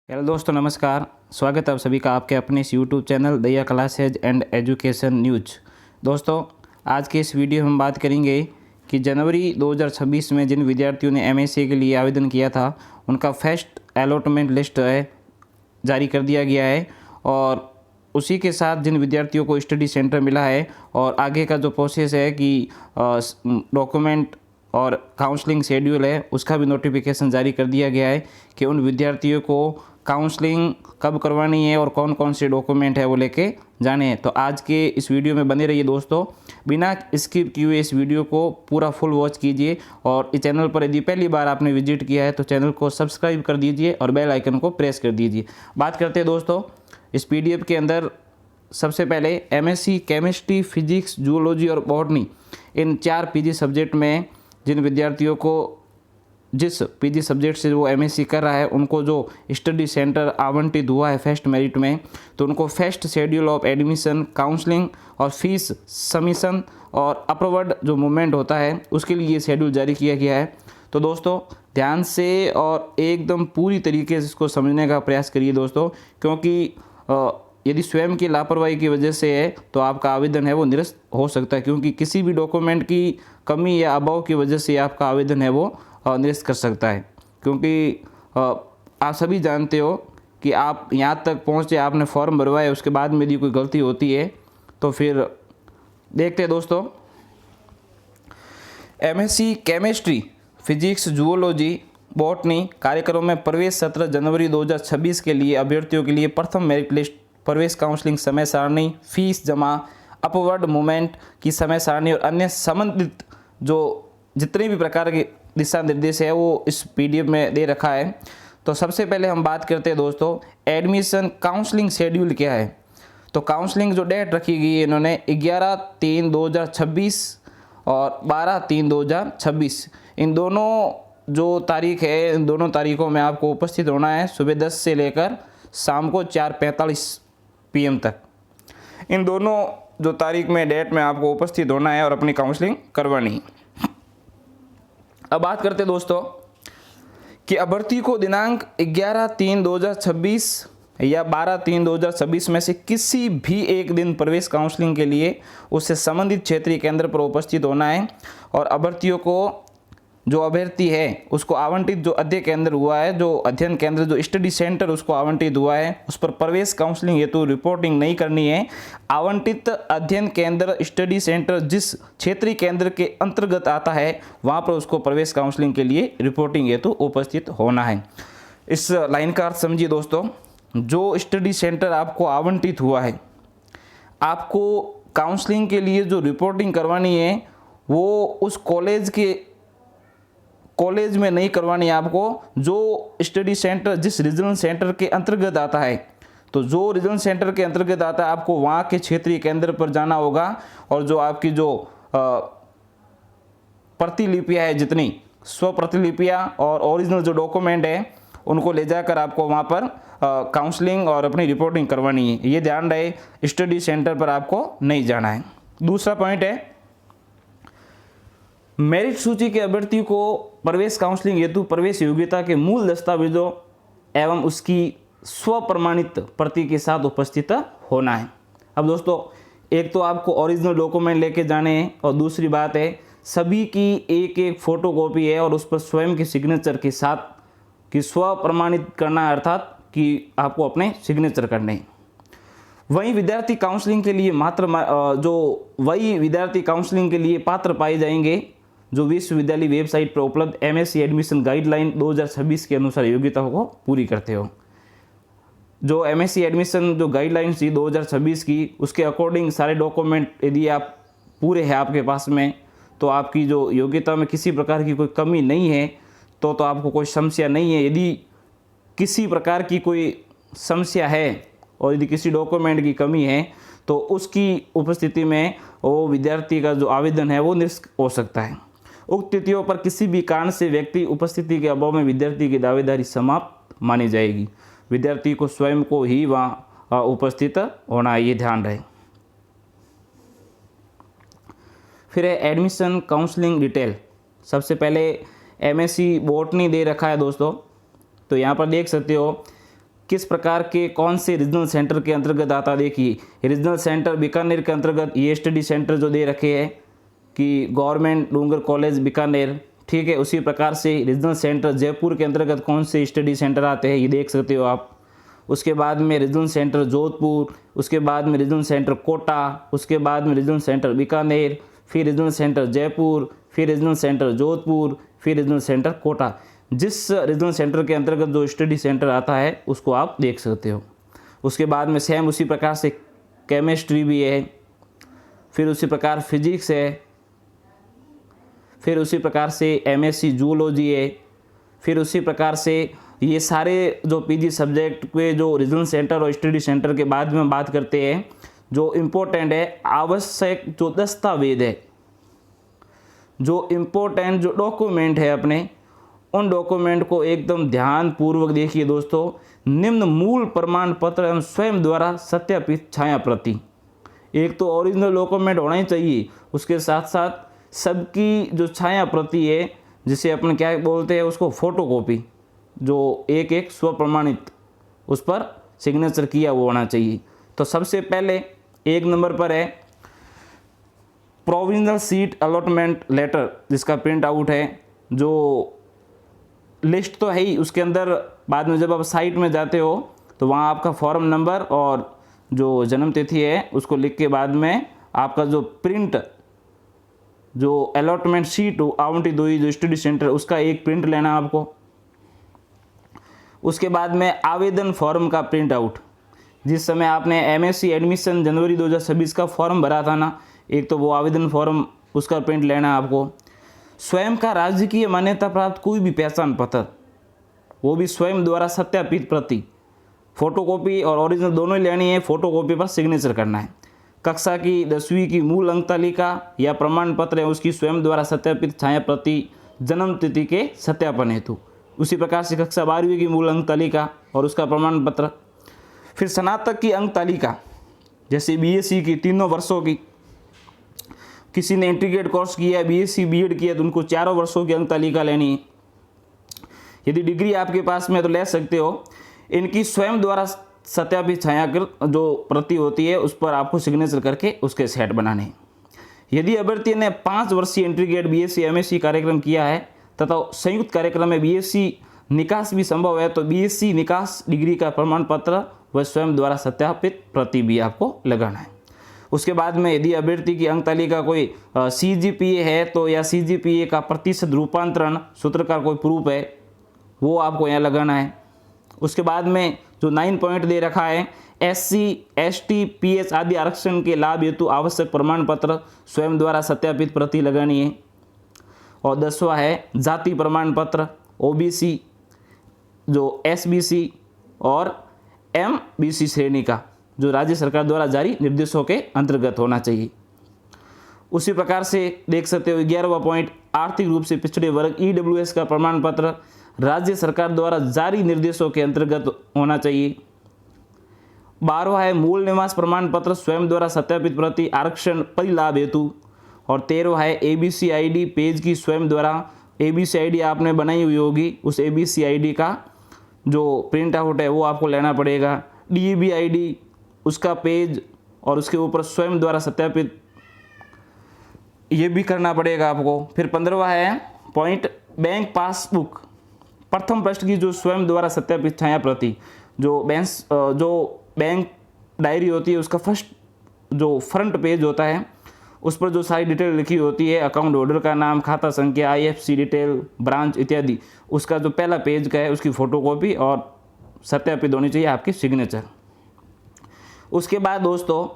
Hello दोस्तों, नमस्कार। स्वागत है आप सभी का आपके अपने इस यूट्यूब चैनल दैया क्लासेज एंड एजुकेशन न्यूज। दोस्तों, आज के इस वीडियो में हम बात करेंगे कि जनवरी 2026 में जिन विद्यार्थियों ने एमएससी के लिए आवेदन किया था उनका फर्स्ट अलॉटमेंट लिस्ट जारी कर दिया गया है, और उसी के साथ जिन विद्यार्थियों को स्टडी सेंटर मिला है और आगे का जो प्रोसेस है कि डॉक्यूमेंट और काउंसलिंग शेड्यूल है उसका भी नोटिफिकेशन जारी कर दिया गया है कि उन विद्यार्थियों को काउंसलिंग कब करवानी है और कौन कौन से डॉक्यूमेंट है वो लेके जाने हैं। तो आज के इस वीडियो में बने रहिए दोस्तों, बिना स्किप किए हुए इस वीडियो को पूरा फुल वॉच कीजिए। और इस चैनल पर यदि पहली बार आपने विजिट किया है तो चैनल को सब्सक्राइब कर दीजिए और बेल आइकन को प्रेस कर दीजिए। बात करते हैं दोस्तों, इस पीडीएफ के अंदर सबसे पहले एमएससी केमिस्ट्री, फिजिक्स, जूलॉजी और बॉटनी, इन 4 पीजी सब्जेक्ट में जिन विद्यार्थियों को जिस पीजी सब्जेक्ट से वो एमएससी कर रहा है उनको जो स्टडी सेंटर आवंटित हुआ है फर्स्ट मेरिट में, तो उनको first schedule of admission, counselling और फीस सबमिशन और अपवर्ड जो मूवमेंट होता है उसके लिए ये शेड्यूल जारी किया गया है। तो दोस्तों ध्यान से और एकदम पूरी तरीके से इसको समझने का प्रयास करिए दोस्तों, क्योंकि यदि स्वयं की लापरवाही की वजह से है तो आपका आवेदन है वो निरस्त हो सकता है, क्योंकि किसी भी डॉक्यूमेंट की कमी या अभाव की वजह से आपका आवेदन है वो निरस्त कर सकता है। क्योंकि आप सभी जानते हो कि आप यहाँ तक पहुँचे, आपने फॉर्म भरवाया, उसके बाद में यदि कोई गलती होती है तो फिर देखते हैं दोस्तों। MSc chemistry, physics, zoology, botany कार्यक्रम में प्रवेश सत्र जनवरी 2026 के लिए अभ्यर्थियों के लिए प्रथम मेरिट लिस्ट, प्रवेश काउंसलिंग समय सारणी, फीस जमा, अपवर्ड मूवमेंट की समय सारणी और अन्य संबंधित जो जितने भी प्रकार के दिशा निर्देश है वो इस पीडीएफ में दे रखा है। तो सबसे पहले हम बात करते हैं दोस्तों, एडमिशन काउंसलिंग शेड्यूल क्या है। तो काउंसलिंग जो डेट रखी गई है इन्होंने 11/3/2026 और 12/3/2026, इन दोनों जो तारीख है इन दोनों तारीखों में आपको उपस्थित होना है सुबह 10 से लेकर शाम को 4:45 PM तक। इन दोनों जो तारीख में डेट में आपको उपस्थित होना है और अपनी काउंसलिंग करवानी है। अब बात करते हैं दोस्तों कि अभ्यर्थी को दिनांक 11/3/2026 या 12/3/2026 में से किसी भी एक दिन प्रवेश काउंसलिंग के लिए उससे संबंधित क्षेत्रीय केंद्र पर उपस्थित होना है, और अभ्यर्थियों को जो अभ्यर्थी है उसको आवंटित जो अध्ययन केंद्र हुआ है, जो अध्ययन केंद्र जो स्टडी सेंटर उसको आवंटित हुआ है, उस पर प्रवेश काउंसलिंग हेतु रिपोर्टिंग नहीं करनी है। आवंटित अध्ययन केंद्र स्टडी सेंटर जिस क्षेत्रीय केंद्र के अंतर्गत आता है वहां पर उसको प्रवेश काउंसलिंग के लिए रिपोर्टिंग हेतु उपस्थित होना है। इस लाइन का अर्थ समझिए दोस्तों, जो स्टडी सेंटर आपको आवंटित हुआ है, आपको काउंसलिंग के लिए जो रिपोर्टिंग करवानी है वो उस कॉलेज में नहीं करवानी है आपको, जो स्टडी सेंटर जिस रीजनल सेंटर के अंतर्गत आता है, तो जो रीजनल सेंटर के अंतर्गत आता है आपको वहाँ के क्षेत्रीय केंद्र पर जाना होगा, और जो आपकी जो प्रतिलिपियाँ है, जितनी स्व प्रतिलिपियाँ और ओरिजिनल जो डॉक्यूमेंट है उनको ले जाकर आपको वहाँ पर काउंसलिंग और अपनी रिपोर्टिंग करवानी है। ये ध्यान रहे, स्टडी सेंटर पर आपको नहीं जाना है। दूसरा पॉइंट है, मेरिट सूची के अभ्यर्थी को प्रवेश काउंसलिंग हेतु प्रवेश योग्यता के मूल दस्तावेजों एवं उसकी स्व प्रमाणित प्रति के साथ उपस्थित होना है। अब दोस्तों, एक तो आपको ओरिजिनल डॉक्यूमेंट लेके जाने हैं, और दूसरी बात है सभी की एक एक फोटोकॉपी है और उस पर स्वयं के सिग्नेचर के साथ कि स्व प्रमाणित करना है, अर्थात कि आपको अपने सिग्नेचर करने हैं। वही विद्यार्थी काउंसलिंग के लिए पात्र पाए जाएंगे जो विश्वविद्यालय वेबसाइट पर उपलब्ध एमएससी एडमिशन गाइडलाइन 2026 के अनुसार योग्यता को पूरी करते हो। जो एमएससी एडमिशन जो गाइडलाइन थी 2026 की, उसके अकॉर्डिंग सारे डॉक्यूमेंट यदि आप पूरे हैं आपके पास में, तो आपकी जो योग्यता में किसी प्रकार की कोई कमी नहीं है तो आपको कोई समस्या नहीं है। यदि किसी प्रकार की कोई समस्या है और यदि किसी डॉक्यूमेंट की कमी है तो उसकी उपस्थिति में वो विद्यार्थी का जो आवेदन है वो निरस्त हो सकता है। उक्त तिथियों पर किसी भी कारण से व्यक्ति उपस्थिति के अभाव में विद्यार्थी की दावेदारी समाप्त मानी जाएगी। विद्यार्थी को स्वयं को ही वहाँ उपस्थित होना है, ये ध्यान रहे। फिर है एडमिशन काउंसलिंग डिटेल। सबसे पहले एमएससी बॉटनी दे रखा है दोस्तों, तो यहाँ पर देख सकते हो किस प्रकार के कौन से रीजनल सेंटर के अंतर्गत आता है। देखिए रीजनल सेंटर बीकानेर के अंतर्गत ये स्टडी सेंटर जो दे रखे हैं कि गवर्नमेंट डूंगर कॉलेज बीकानेर, ठीक है। उसी प्रकार से रीजनल सेंटर जयपुर के अंतर्गत कौन से स्टडी सेंटर आते हैं ये देख सकते हो आप। उसके बाद में रीजनल सेंटर जोधपुर, उसके बाद में रीजनल सेंटर कोटा, उसके बाद में रीजनल सेंटर बीकानेर, फिर रीजनल सेंटर जयपुर, फिर रीजनल सेंटर जोधपुर, फिर रीजनल सेंटर कोटा। जिस रीजनल सेंटर के अंतर्गत जो स्टडी सेंटर आता है उसको आप देख सकते हो। उसके बाद में सेम उसी प्रकार से केमिस्ट्री भी है, फिर उसी प्रकार फिजिक्स है, फिर उसी प्रकार से एमएससी जूलॉजी है, फिर उसी प्रकार से ये सारे जो पीजी सब्जेक्ट के जो रीजनल सेंटर और स्टडी सेंटर के बाद में बात करते हैं। जो इम्पोर्टेंट है आवश्यक जो दस्तावेज है, जो इम्पोर्टेंट जो डॉक्यूमेंट है अपने, उन डॉक्यूमेंट को एकदम ध्यान पूर्वक देखिए दोस्तों। निम्न मूल प्रमाण पत्र एवं स्वयं द्वारा सत्यापित छाया प्रति। एक तो ओरिजिनल डॉक्यूमेंट होना ही चाहिए, उसके साथ साथ सबकी जो छाया प्रति है, जिसे अपन क्या बोलते हैं उसको फोटोकॉपी, जो एक एक स्व प्रमाणित उस पर सिग्नेचर किया वो होना चाहिए। तो सबसे पहले एक नंबर पर है प्रोविजनल सीट अलॉटमेंट लेटर, जिसका प्रिंट आउट है। जो लिस्ट तो है ही, उसके अंदर बाद में जब आप साइट में जाते हो तो वहाँ आपका फॉर्म नंबर और जो जन्म तिथि है उसको लिख के बाद में आपका जो प्रिंट, जो अलॉटमेंट सीट आवंटित हुई जो स्टडी सेंटर, उसका एक प्रिंट लेना आपको। उसके बाद में आवेदन फॉर्म का प्रिंट आउट, जिस समय आपने एमएससी एडमिशन जनवरी 2026 का फॉर्म भरा था ना, एक तो वो आवेदन फॉर्म उसका प्रिंट लेना आपको। स्वयं का राजकीय मान्यता प्राप्त कोई भी पहचान पत्र, वो भी स्वयं द्वारा सत्यापित प्रति, फोटोकॉपी और ओरिजिनल दोनों ही लेनी है। फोटोकॉपी पर सिग्नेचर करना है। कक्षा की 10वीं की मूल अंक तालिका या प्रमाण पत्र है उसकी स्वयं द्वारा सत्यापित छाया प्रति जन्म तिथि के सत्यापन हेतु। उसी प्रकार से कक्षा 12वीं की मूल अंक तालिका और उसका प्रमाण पत्र। फिर स्नातक की अंक तालिका, जैसे बीएससी की 3 वर्षों की, किसी ने इंटीग्रेटेड कोर्स किया, बीएससी बीएड किया तो उनको 4 वर्षों की अंक तालिका लेनी है। यदि डिग्री आपके पास में तो ले सकते हो। इनकी स्वयं द्वारा सत्यापित छायाकृत जो प्रति होती है उस पर आपको सिग्नेचर करके उसके सेट बनाने हैं। यदि अभ्यर्थी ने 5 वर्षीय इंटीग्रेटेड बीएससी एमएससी कार्यक्रम किया है तथा संयुक्त कार्यक्रम में बीएससी निकास भी संभव है तो बीएससी निकास डिग्री का प्रमाण पत्र व स्वयं द्वारा सत्यापित प्रति भी आपको लगाना है। उसके बाद में यदि अभ्यर्थी की अंक तालिका कोई सीजीपीए है तो या सीजीपीए का प्रतिशत रूपांतरण सूत्र का कोई प्रूफ है वो आपको यहाँ लगाना है। उसके बाद में जो 9 पॉइंट दे रखा है एससी एसटी पीएच आदि आरक्षण के लाभ हेतु आवश्यक प्रमाण पत्र स्वयं द्वारा सत्यापित प्रति लगानी है। और 10वां है जाति प्रमाण पत्र ओबीसी, जो एसबीसी और एमबीसी श्रेणी का, जो राज्य सरकार द्वारा जारी निर्देशों के अंतर्गत होना चाहिए। उसी प्रकार से देख सकते हो 11वां पॉइंट आर्थिक रूप से पिछड़े वर्ग ईडब्ल्यूएस का प्रमाण पत्र राज्य सरकार द्वारा जारी निर्देशों के अंतर्गत होना चाहिए। 12वां है मूल निवास प्रमाण पत्र स्वयं द्वारा सत्यापित प्रति आरक्षण परिलाभ हेतु। और 13वां है एबीसी आईडी पेज की स्वयं द्वारा, एबीसी आईडी आपने बनाई हुई होगी, उस एबीसी आईडी का जो प्रिंट आउट है वो आपको लेना पड़ेगा। डीईबी आईडी उसका पेज और उसके ऊपर स्वयं द्वारा सत्यापित ये भी करना पड़ेगा आपको। फिर 15वां है पॉइंट बैंक पासबुक प्रथम पृष्ठ की जो स्वयं द्वारा सत्यापित छाया प्रति, जो बैंक डायरी होती है उसका फर्स्ट जो फ्रंट पेज होता है उस पर जो सारी डिटेल लिखी होती है, अकाउंट होल्डर का नाम, खाता संख्या, आईएफएससी डिटेल, ब्रांच इत्यादि, उसका जो पहला पेज का है उसकी फोटोकॉपी और सत्यापित होनी चाहिए आपकी सिग्नेचर। उसके बाद दोस्तों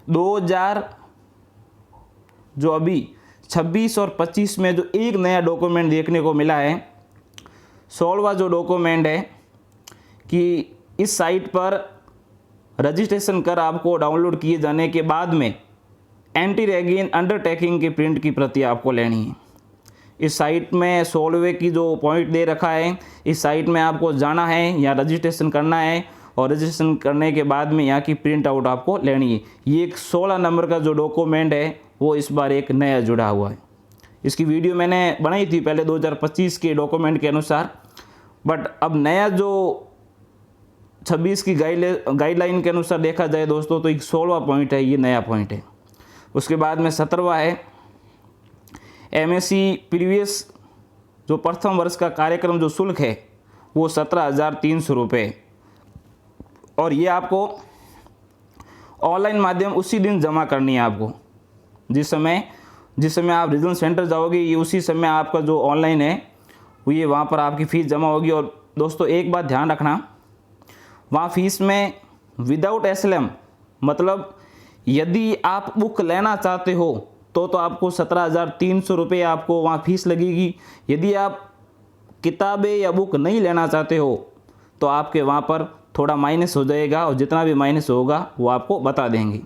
2000 जो अभी 26 और 25 में जो एक नया डॉक्यूमेंट देखने को मिला है, 16वां जो डॉक्यूमेंट है कि इस साइट पर रजिस्ट्रेशन कर आपको डाउनलोड किए जाने के बाद में एंटी रैगिंग अंडरटेकिंग की प्रिंट की प्रति आपको लेनी है। इस साइट में 16वें की जो पॉइंट दे रखा है, इस साइट में आपको जाना है, यहाँ रजिस्ट्रेशन करना है और रजिस्ट्रेशन करने के बाद में यहाँ की प्रिंट आउट आपको लेनी है। ये एक 16 नंबर का जो डॉक्यूमेंट है वो इस बार एक नया जुड़ा हुआ है। इसकी वीडियो मैंने बनाई थी पहले 2025 के डॉक्यूमेंट के अनुसार, बट अब नया जो 2026 की गाइडलाइन के अनुसार देखा जाए दोस्तों तो एक 16वां पॉइंट है, ये नया पॉइंट है। उसके बाद में 17वां है MSc प्रीवियस जो प्रथम वर्ष का कार्यक्रम जो शुल्क है वो 17,300 रुपये, और ये आपको ऑनलाइन माध्यम उसी दिन जमा करनी है आपको। जिस समय आप रीजनल सेंटर जाओगे ये उसी समय आपका जो ऑनलाइन है वो ये वहाँ पर आपकी फ़ीस जमा होगी। और दोस्तों एक बात ध्यान रखना, वहाँ फीस में विदाउट SLM मतलब यदि आप बुक लेना चाहते हो तो आपको 17,300 रुपये आपको वहाँ फीस लगेगी। यदि आप किताबें या बुक नहीं लेना चाहते हो तो आपके वहाँ पर थोड़ा माइनस हो जाएगा, और जितना भी माइनस होगा वो आपको बता देंगे।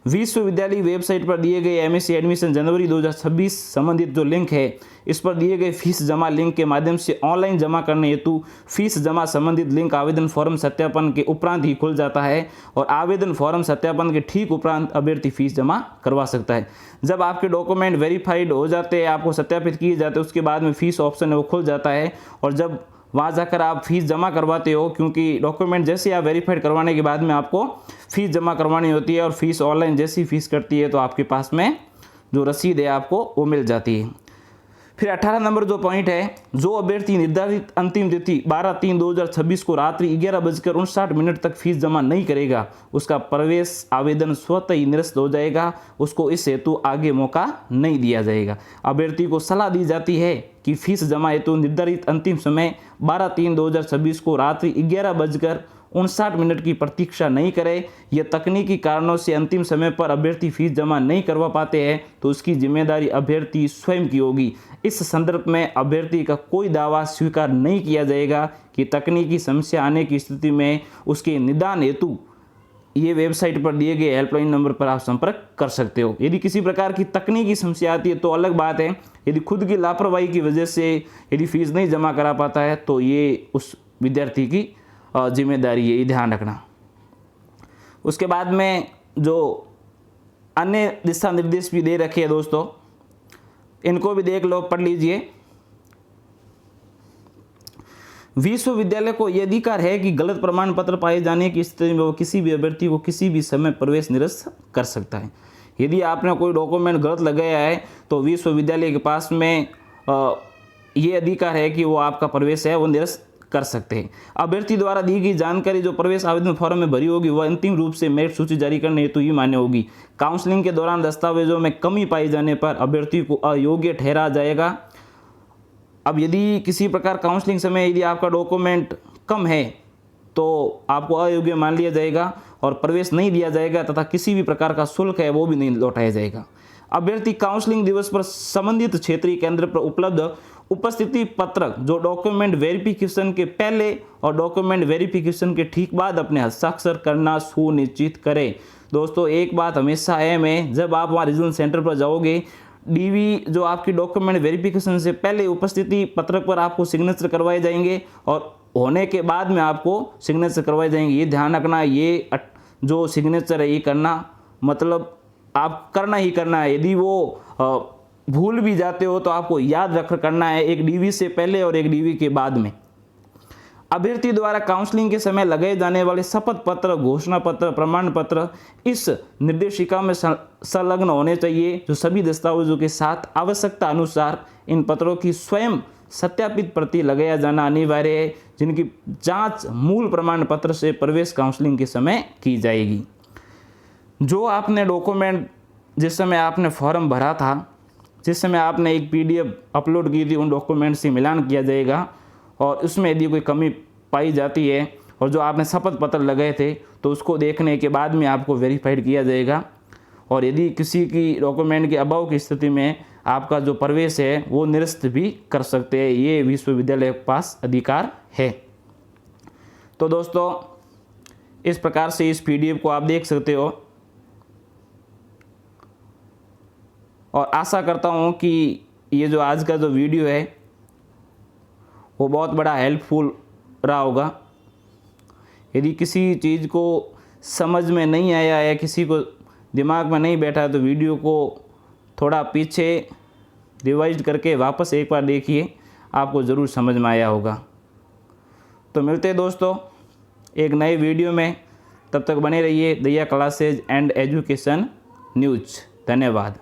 विश्वविद्यालय वेबसाइट पर दिए गए MSc एडमिशन जनवरी 2026 संबंधित जो लिंक है इस पर दिए गए फीस जमा लिंक के माध्यम से ऑनलाइन जमा करने हेतु फीस जमा संबंधित लिंक आवेदन फॉर्म सत्यापन के उपरांत ही खुल जाता है, और आवेदन फॉर्म सत्यापन के ठीक उपरांत अभ्यर्थी फीस जमा करवा सकता है। जब आपके डॉक्यूमेंट वेरीफाइड हो जाते हैं, आपको सत्यापित किए जाते हैं, उसके बाद में फीस ऑप्शन है वो खुल जाता है, और जब वहाँ जाकर आप फीस जमा करवाते हो, क्योंकि डॉक्यूमेंट जैसे आप वेरीफाइड करवाने के बाद में आपको फ़ीस जमा करवानी होती है, और फीस ऑनलाइन जैसी फीस करती है तो आपके पास में जो रसीद है आपको वो मिल जाती है। फिर 18 नंबर जो पॉइंट है, जो अभ्यर्थी निर्धारित अंतिम तिथि 12/3/2026 को रात्रि 11:59 तक फीस जमा नहीं करेगा उसका प्रवेश आवेदन स्वतः ही निरस्त हो जाएगा, उसको इस हेतु आगे मौका नहीं दिया जाएगा। अभ्यर्थी को सलाह दी जाती है कि फीस जमा हेतु निर्धारित अंतिम समय 12/3/2026 को रात्रि 11:59 की प्रतीक्षा नहीं करें। यह तकनीकी कारणों से अंतिम समय पर अभ्यर्थी फीस जमा नहीं करवा पाते हैं तो उसकी जिम्मेदारी अभ्यर्थी स्वयं की होगी। इस संदर्भ में अभ्यर्थी का कोई दावा स्वीकार नहीं किया जाएगा कि तकनीकी समस्या आने की स्थिति में उसके निदान हेतु ये वेबसाइट पर दिए गए हेल्पलाइन नंबर पर आप संपर्क कर सकते हो। यदि किसी प्रकार की तकनीकी समस्या आती है तो अलग बात है, यदि खुद की लापरवाही की वजह से यदि फीस नहीं जमा करा पाता है तो ये उस विद्यार्थी की जिम्मेदारी है, ये ध्यान रखना। उसके बाद में जो अन्य दिशा निर्देश भी दे रखे हैं दोस्तों, इनको भी देख लो, पढ़ लीजिए। विश्वविद्यालय को यह अधिकार है कि गलत प्रमाण पत्र पाए जाने की स्थिति में वो किसी भी अभ्यर्थी को किसी भी समय प्रवेश निरस्त कर सकता है। यदि आपने कोई डॉक्यूमेंट गलत लगाया है तो विश्वविद्यालय के पास में ये अधिकार है कि वो आपका प्रवेश है वो निरस्त कर सकते हैं। अभ्यर्थी द्वारा दी गई जानकारी जो प्रवेश आवेदन फॉर्म में भरी होगी वह अंतिम रूप से मेरिट सूची जारी करने हेतु ही मान्य होगी। काउंसलिंग के दौरान दस्तावेजों में कमी पाई जाने पर अभ्यर्थी को अयोग्य ठहरा जाएगा। अब यदि किसी प्रकार काउंसलिंग समय यदि आपका डॉक्यूमेंट कम है तो आपको अयोग्य मान लिया जाएगा और प्रवेश नहीं दिया जाएगा तथा किसी भी प्रकार का शुल्क है वो भी नहीं लौटाया जाएगा। अभ्यर्थी काउंसलिंग दिवस पर संबंधित क्षेत्रीय केंद्र पर उपलब्ध उपस्थिति पत्रक जो डॉक्यूमेंट वेरिफिकेशन के पहले और डॉक्यूमेंट वेरिफिकेशन के ठीक बाद अपने हस्ताक्षर करना सुनिश्चित करें। दोस्तों एक बात हमेशा है में, जब आप वहाँ रीजनल सेंटर पर जाओगे, डीवी जो आपकी डॉक्यूमेंट वेरिफिकेशन से पहले उपस्थिति पत्रक पर आपको सिग्नेचर करवाए जाएंगे और होने के बाद में आपको सिग्नेचर करवाए जाएंगे। ये ध्यान रखना, ये जो सिग्नेचर है ये करना मतलब आप करना ही करना है। यदि वो भूल भी जाते हो तो आपको याद रख करना है, एक डीवी से पहले और एक डीवी के बाद में। अभ्यर्थी द्वारा काउंसलिंग के समय लगाए जाने वाले शपथ पत्र, घोषणा पत्र, प्रमाण पत्र इस निर्देशिका में संलग्न होने चाहिए, जो सभी दस्तावेजों के साथ आवश्यकता अनुसार इन पत्रों की स्वयं सत्यापित प्रति लगाया जाना अनिवार्य है, जिनकी जांच मूल प्रमाण पत्र से प्रवेश काउंसलिंग के समय की जाएगी। जो आपने डॉक्यूमेंट जिस समय आपने फॉर्म भरा था, जिस समय आपने एक PDF अपलोड की थी, उन डॉक्यूमेंट से मिलान किया जाएगा और उसमें यदि कोई कमी पाई जाती है और जो आपने शपथ पत्र लगाए थे तो उसको देखने के बाद में आपको वेरीफाइड किया जाएगा। और यदि किसी की डॉक्यूमेंट के अभाव की स्थिति में आपका जो प्रवेश है वो निरस्त भी कर सकते हैं, ये विश्वविद्यालय के पास अधिकार है। तो दोस्तों इस प्रकार से इस PDF को आप देख सकते हो और आशा करता हूँ कि ये जो आज का जो वीडियो है वो बहुत बड़ा हेल्पफुल रहा होगा। यदि किसी चीज़ को समझ में नहीं आया है, किसी को दिमाग में नहीं बैठा है तो वीडियो को थोड़ा पीछे रिवाइज करके वापस एक बार देखिए, आपको ज़रूर समझ में आया होगा। तो मिलते हैं दोस्तों एक नए वीडियो में। तब तक बने रहिए दैया क्लासेज एंड एजुकेशन न्यूज। धन्यवाद।